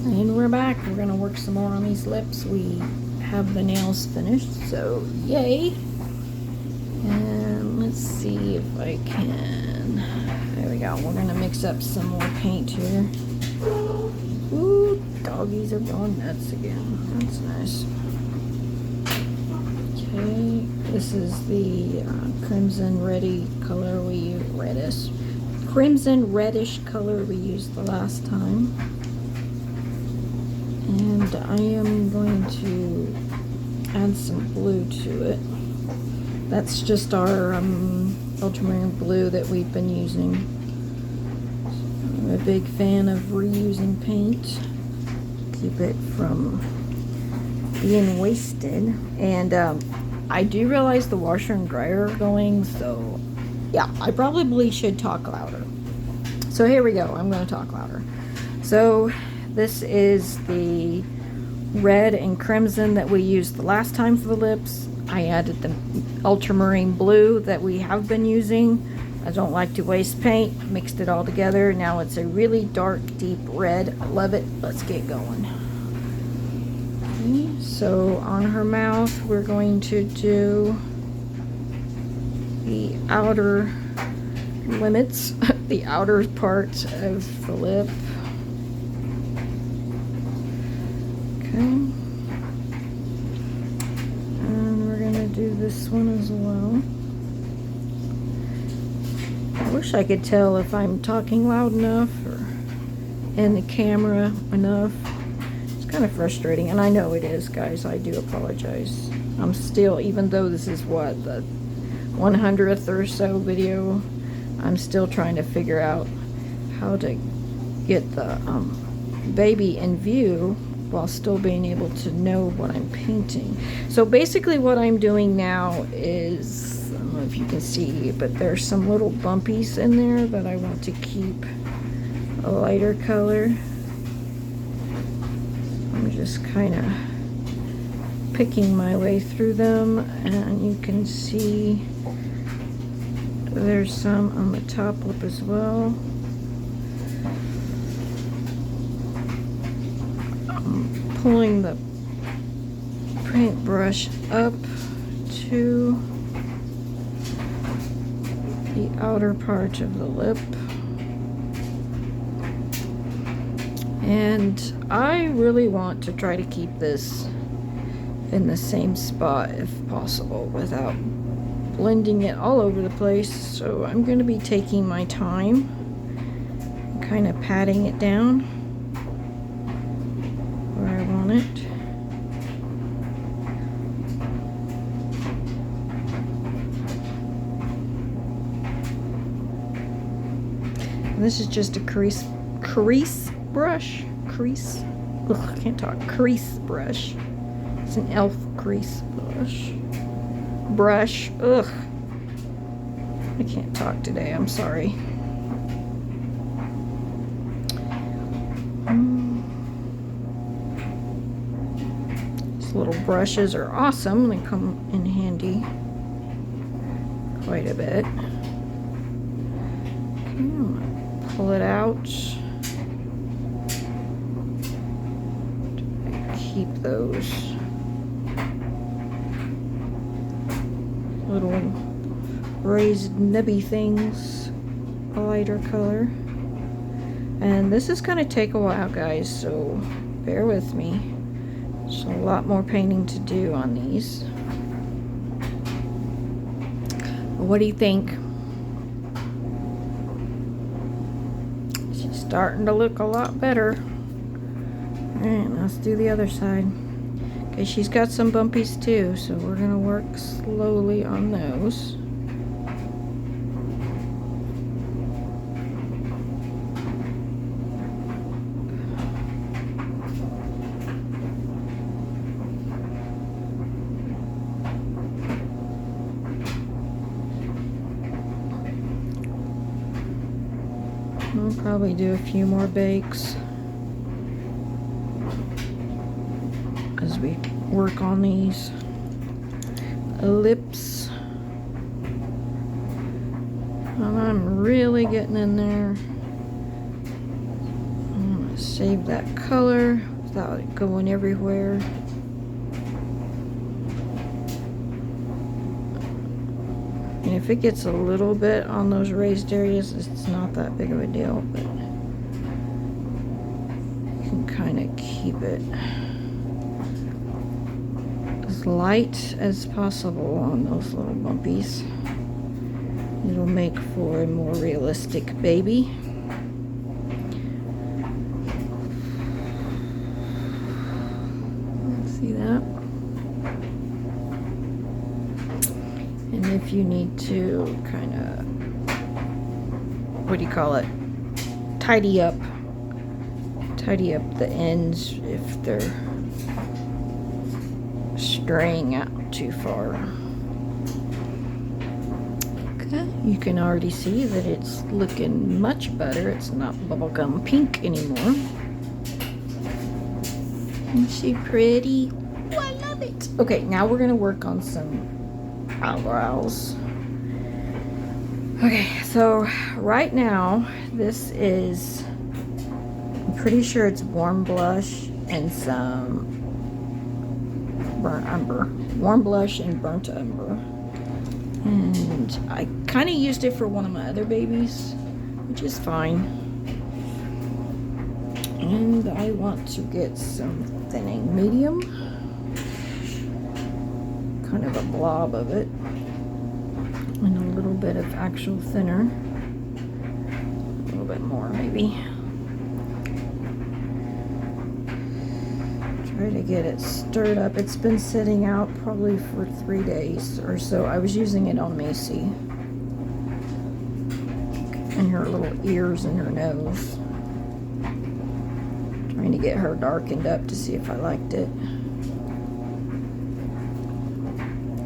And we're back. We're gonna work some more on these lips. We have the nails finished, so yay. And let's see if I can. There we go. We're gonna mix up some more paint here. Ooh, doggies are going nuts again. That's nice. Okay, this is the crimson reddy color we used. Crimson reddish color we used the last time. And I am going to add some blue to it. That's just our ultramarine blue that we've been using. I'm a big fan of reusing paint. Keep it from being wasted. And I do realize the washer and dryer are going, so yeah, I probably should talk louder. So here we go. I'm going to talk louder. So this is the red and crimson that we used the last time for the lips. I added the ultramarine blue that we have been using. I don't like to waste paint. Mixed it all together. Now it's a really dark, deep red. I love it. Let's get going. Okay, so on her mouth, we're going to do the outer limits, the outer part of the lip. And we're gonna do this one as well. I wish I could tell if I'm talking loud enough or in the camera enough. It's kind of frustrating, and I know it is, guys. I do apologize. I'm still, even though this is what, the 100th or so video, I'm still trying to figure out how to get the baby in view while still being able to know what I'm painting. So basically what I'm doing now is, I don't know if you can see, but there's some little bumpies in there that I want to keep a lighter color. I'm just kind of picking my way through them, and you can see there's some on the top lip as well. Pulling the paintbrush up to the outer part of the lip. And I really want to try to keep this in the same spot if possible without blending it all over the place. So I'm going to be taking my time and kind of patting it down where I want it. And this is just a crease brush. Ugh, I can't talk. Crease brush. It's an elf crease brush. Ugh. I can't talk today. I'm sorry. These little brushes are awesome. They come in handy quite a bit. Okay, I'm gonna pull it out. Keep those little raised nubby things a lighter color. And this is going to take a while, guys, so bear with me. There's a lot more painting to do on these. What do you think? She's starting to look a lot better. Alright, let's do the other side. Okay, she's got some bumpies too, so we're going to work slowly on those. We'll probably do a few more bakes as we work on these lips. And I'm really getting in there. I'm gonna save that color without it going everywhere. And if it gets a little bit on those raised areas, it's not that big of a deal, but you can kind of keep it as light as possible on those little bumpies. It'll make for a more realistic baby. See that? And if you need to kind of, what do you call it? Tidy up the ends if they're straying out too far. Okay, you can already see that it's looking much better. It's not bubblegum pink anymore. Isn't she pretty? Oh, I love it. Okay, now we're gonna work on some eyebrows. Okay, so right now this is, I'm pretty sure it's warm blush and some burnt umber. Warm blush and burnt umber. And I kind of used it for one of my other babies, which is fine. And I want to get some thinning medium. Kind of a blob of it. And a little bit of actual thinner. A little bit more maybe. Try to get it stirred up. It's been sitting out probably for 3 days or so. I was using it on Macy. And her little ears and her nose. Trying to get her darkened up to see if I liked it.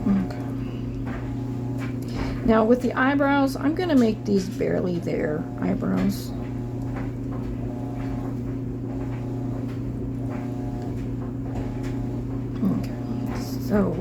Okay. Now with the eyebrows, I'm going to make these barely there eyebrows. Okay. So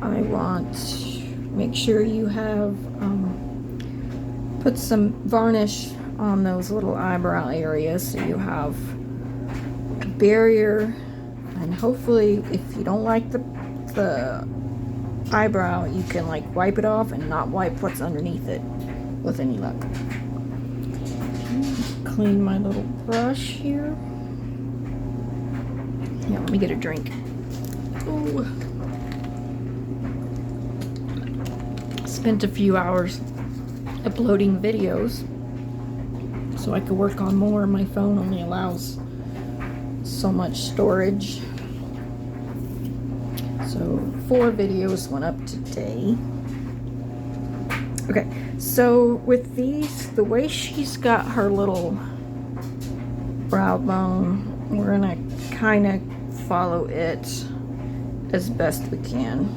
I want to make sure you have put some varnish on those little eyebrow areas so you have a barrier, and hopefully if you don't like the eyebrow, you can like wipe it off and not wipe what's underneath it with any luck. Clean my little brush here. Yeah, let me get a drink. Ooh. Spent a few hours uploading videos so I could work on more. My phone only allows so much storage. So 4 videos went up today. Okay, so with these, the way she's got her little brow bone, we're gonna kind of follow it as best we can.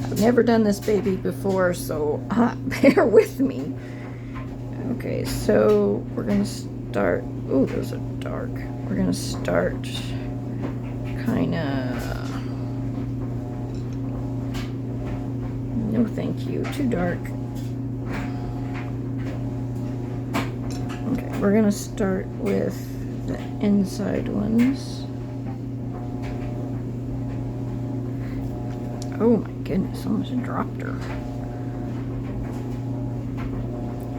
I've never done this baby before, so bear with me. Okay, so we're gonna start, oh, those are dark. We're gonna start kind of, no thank you, too dark. Okay, we're gonna start with the inside ones. Oh my goodness, almost dropped her.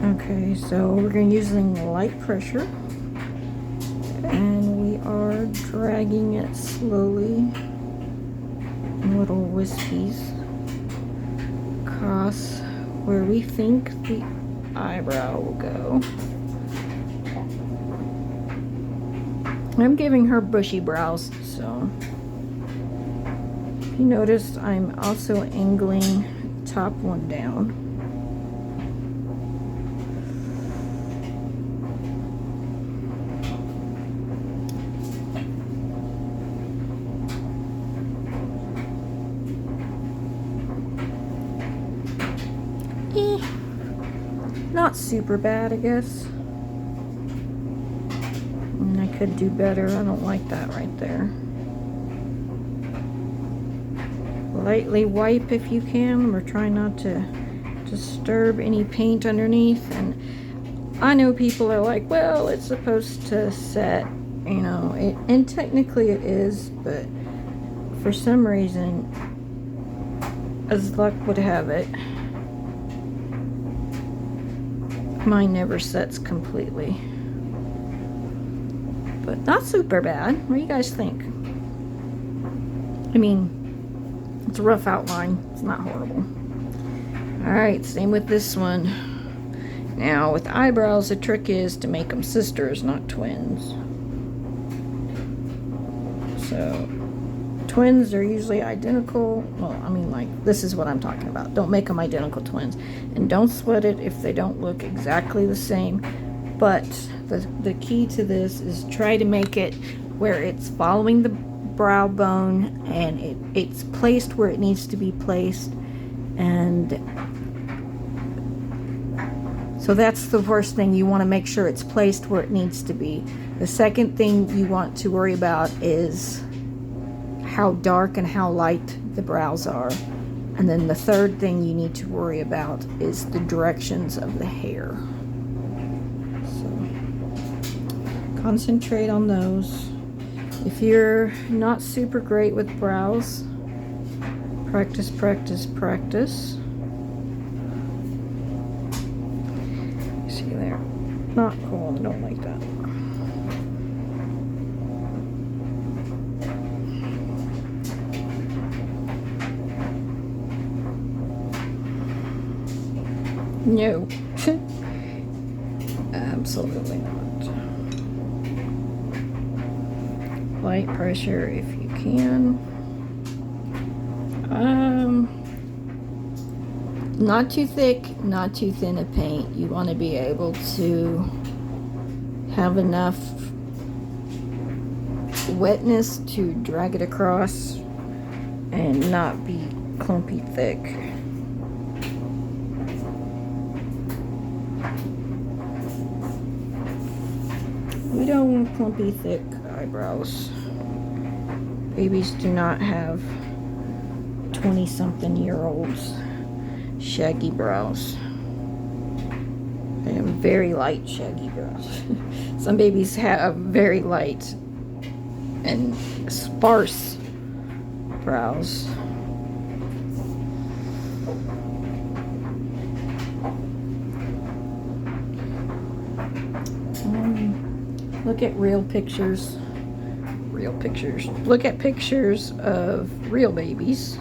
Okay, so we're going to using light pressure, and we are dragging it slowly in little wispies across where we think the eyebrow will go. I'm giving her bushy brows, so you notice I'm also angling top one down. Not super bad, I guess. And I could do better. I don't like that right there. Lightly wipe if you can. We're trying not to disturb any paint underneath. And I know people are like, well, it's supposed to set, you know, and technically it is, but for some reason, as luck would have it, mine never sets completely. But not super bad. What do you guys think? I mean, it's a rough outline. It's not horrible. Alright, same with this one. Now, with eyebrows, the trick is to make them sisters, not twins. So, twins are usually identical. Well, I mean, like, this is what I'm talking about. Don't make them identical twins. And don't sweat it if they don't look exactly the same. But the key to this is try to make it where it's following the brow bone and it's placed where it needs to be placed. And so that's the first thing. You want to make sure it's placed where it needs to be. The second thing you want to worry about is how dark and how light the brows are. And then the third thing you need to worry about is the directions of the hair. So concentrate on those. If you're not super great with brows, practice, practice, practice. See there? Not cool. I don't like that. No. Absolutely not. Light pressure if you can. Not too thick, not too thin a paint. You want to be able to have enough wetness to drag it across and not be clumpy thick. We don't want clumpy thick eyebrows. Babies do not have 20-something-year-olds shaggy brows. They have very light shaggy brows. Some babies have very light and sparse brows. Look at real pictures. Look at pictures of real babies.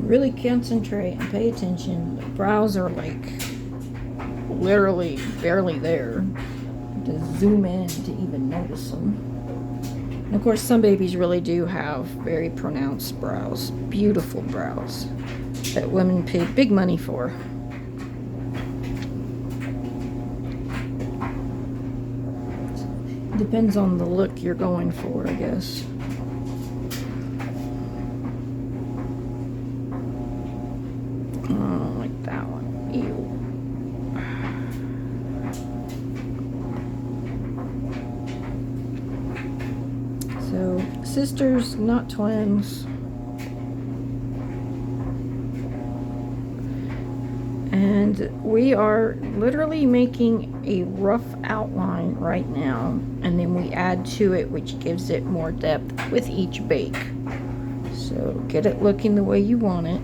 Really concentrate and pay attention. The brows are like literally barely there. To zoom in to even notice them. And of course, some babies really do have very pronounced brows. Beautiful brows that women pay big money for. Depends on the look you're going for, I guess. Oh, like that one. Ew. So, sisters, not twins. And we are literally making a rough outline right now, and then we add to it, which gives it more depth with each bake. So get it looking the way you want it.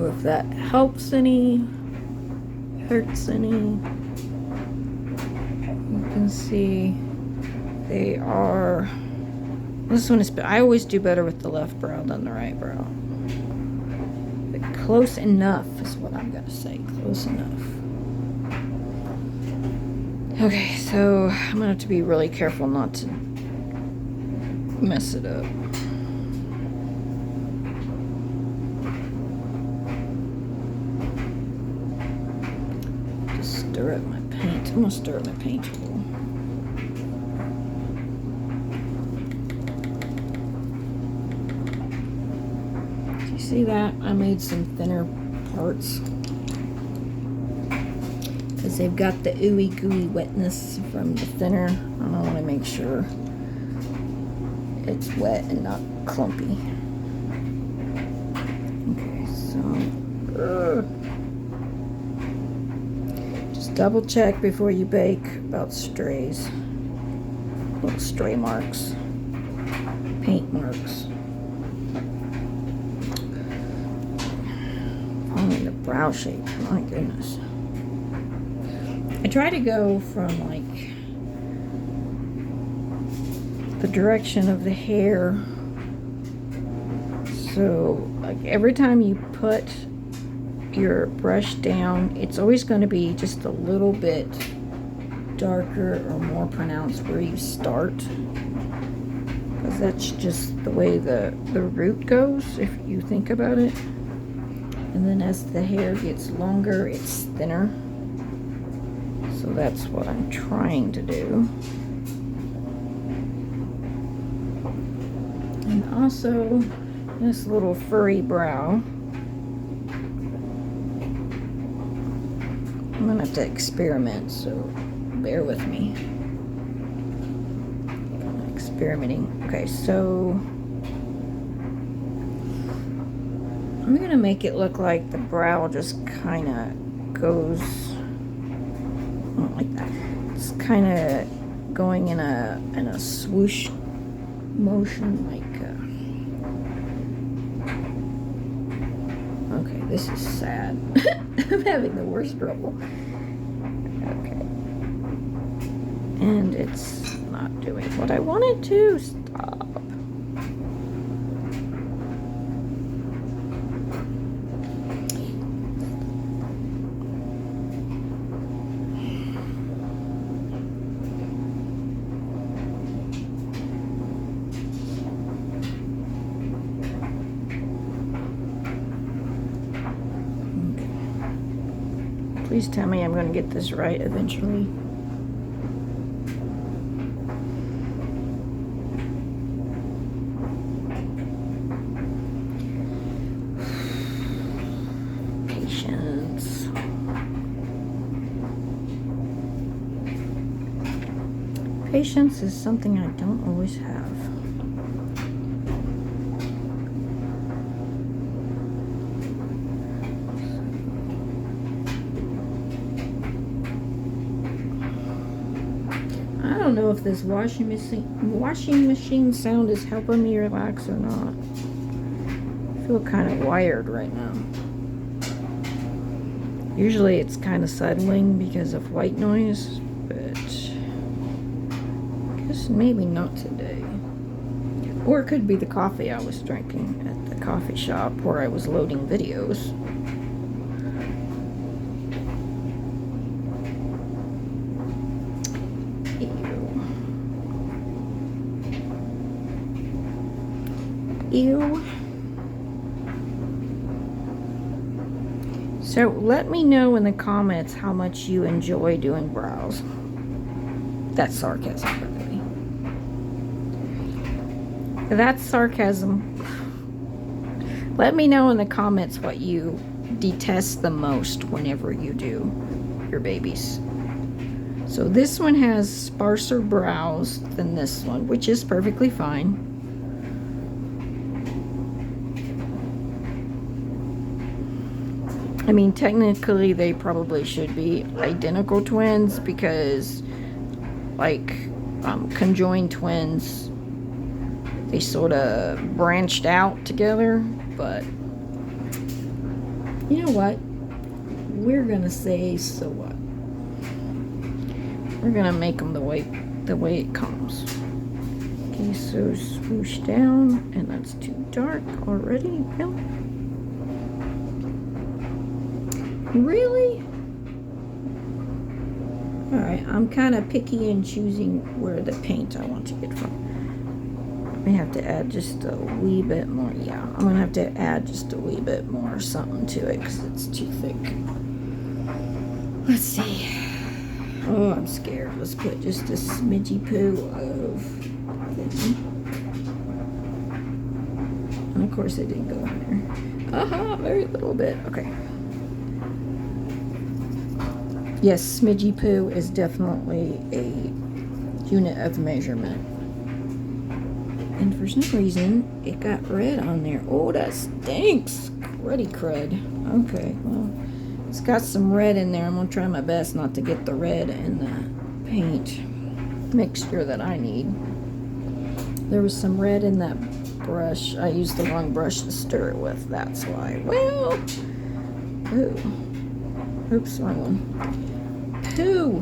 If that helps any, hurts any, you can see they are, this one is, I always do better with the left brow than the right brow, but close enough is what I'm gonna say, close enough. Okay, so I'm gonna have to be really careful not to mess it up. Stir up my paint. I'm gonna stir up my paint a little. See that? I made some thinner parts because they've got the ooey gooey wetness from the thinner, and I want to make sure it's wet and not clumpy. Okay, so just double check before you bake about strays, little stray marks, paint marks. Only the brow shape, my goodness. I try to go from like the direction of the hair, so like every time you put your brush down, it's always going to be just a little bit darker or more pronounced where you start, because that's just the way the root goes if you think about it. And then as the hair gets longer, it's thinner. So that's what I'm trying to do. And also this little furry brow, I'm gonna have to experiment, so bear with me. I'm experimenting. Okay, so I'm gonna make it look like the brow just kind of goes, like that. It's kind of going in a swoosh motion, like. Okay, this is sad. I'm having the worst trouble. Okay, and it's not doing what I wanted to. Stop. Please tell me I'm going to get this right eventually. Patience. Patience is something I don't always have. I don't know if this washing machine sound is helping me relax or not. I feel kind of wired right now. Usually it's kind of settling because of white noise, but I guess maybe not today. Or it could be the coffee I was drinking at the coffee shop where I was loading videos. Ew. So let me know in the comments how much you enjoy doing brows. That's sarcasm, by the way. That's sarcasm. Let me know in the comments what you detest the most whenever you do your babies. So this one has sparser brows than this one, which is perfectly fine. I mean, technically they probably should be identical twins because, like, conjoined twins, they sort of branched out together, but you know what? We're gonna say, so what? We're gonna make them the way it comes. Okay, so swoosh down, and that's too dark already. Really? Alright, I'm kind of picky in choosing where the paint I want to get from. I may have to add just a wee bit more. Yeah, I'm going to have to add just a wee bit more something to it because it's too thick. Let's see. Oh, I'm scared. Let's put just a smidgy poo of thingy. And of course it didn't go in there. Very little bit. Okay. Yes, smidgy poo is definitely a unit of measurement. And for some reason, it got red on there. Oh, that stinks. Cruddy crud. Okay, well, it's got some red in there. I'm going to try my best not to get the red in the paint mixture that I need. There was some red in that brush. I used the wrong brush to stir it with. That's why. Well, ooh. Oops, wrong one. Poo.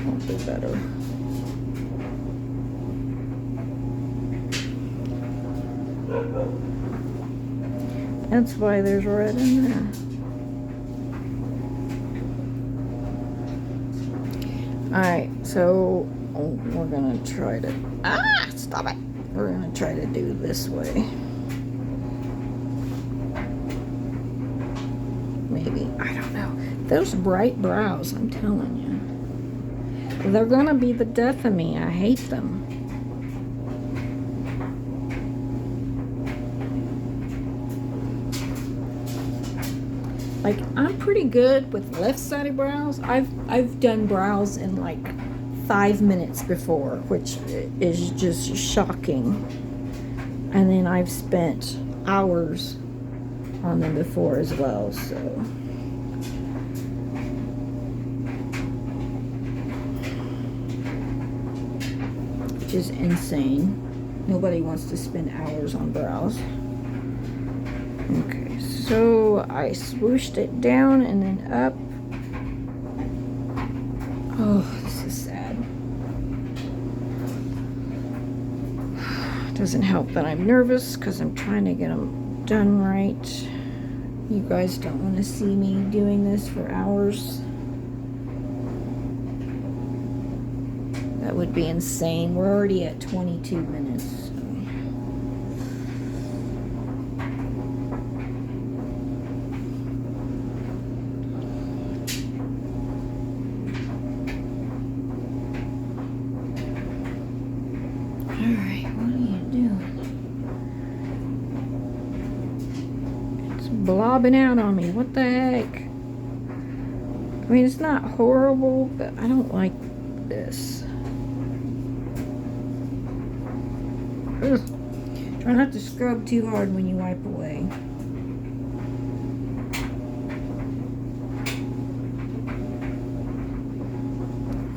Won't be better. That's why there's red in there. Alright, so we're gonna try to... Stop it! We're gonna try to do this way. Maybe, I don't know. Those bright brows, I'm telling you. They're gonna be the death of me. I hate them. Like, I'm pretty good with left-sided brows. I've done brows in like 5 minutes before, which is just shocking. And then I've spent hours on them before as well, so. Which is insane. Nobody wants to spend hours on brows. Okay, so I swooshed it down and then up. Oh, this is sad. Doesn't help that I'm nervous because I'm trying to get them done right. You guys don't want to see me doing this for hours. That would be insane. We're already at 22 minutes. So. Alright, what are you doing? It's blobbing out on me. What the heck? I mean, it's not horrible, but I don't like this. Ugh. Try not to scrub too hard when you wipe away.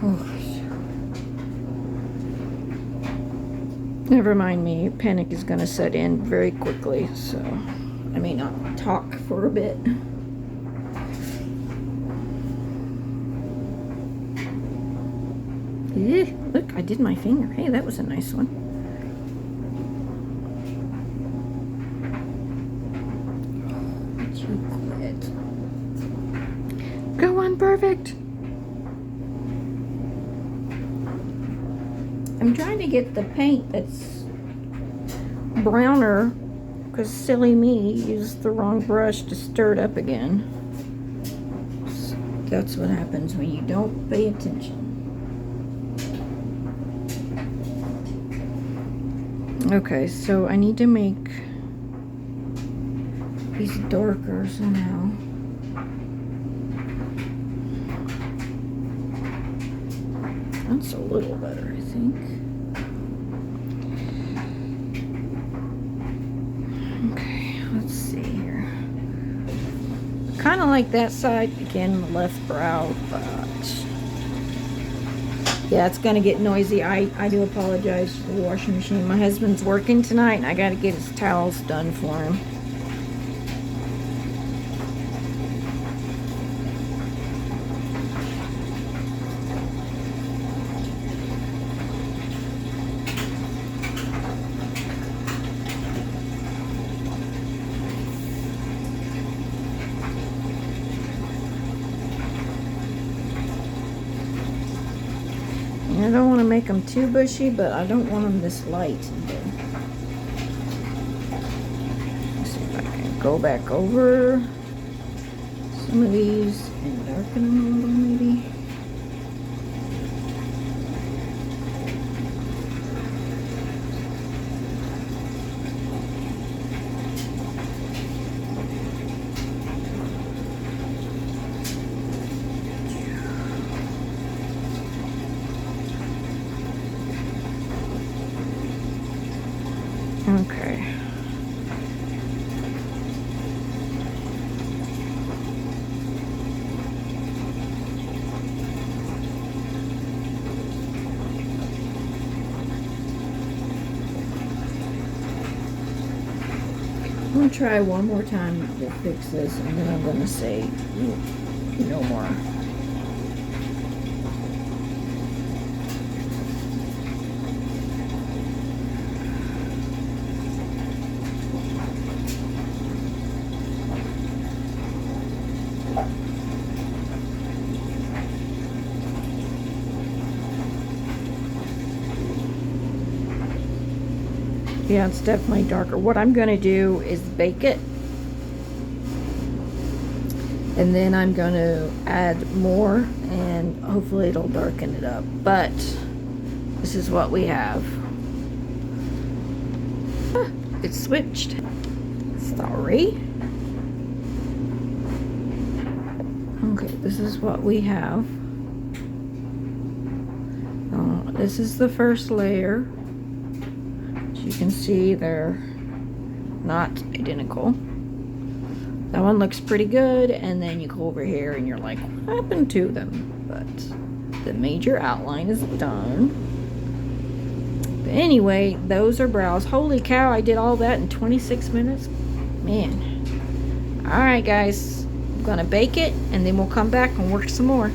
Oh. Never mind me. Panic is going to set in very quickly, so I may not talk for a bit. Look, I did my finger. Hey, that was a nice one. Go on, perfect. I'm trying to get the paint that's browner because silly me used the wrong brush to stir it up again. So that's what happens when you don't pay attention. Okay, so I need to make these darker somehow. That's a little better, I think. Okay, let's see here. Kind of like that side, again, the left brow, but yeah, it's gonna get noisy. I do apologize for the washing machine. My husband's working tonight and I gotta get his towels done for him. I don't want to make them too bushy, but I don't want them this light either. Let's see if I can go back over some of these and darken them a little maybe. gonna try one more time to fix this, and then I'm gonna say no more. Yeah, it's definitely darker. What I'm going to do is bake it. And then I'm going to add more, and hopefully it'll darken it up. But this is what we have. Ah, it switched. Sorry. Okay, this is what we have. This is the first layer. You can see they're not identical. That one looks pretty good, and then you go over here and you're like, what happened to them? But the major outline is done. But anyway, those are brows. Holy cow, I did all that in 26 minutes. Man. Alright guys, I'm gonna bake it and then we'll come back and work some more.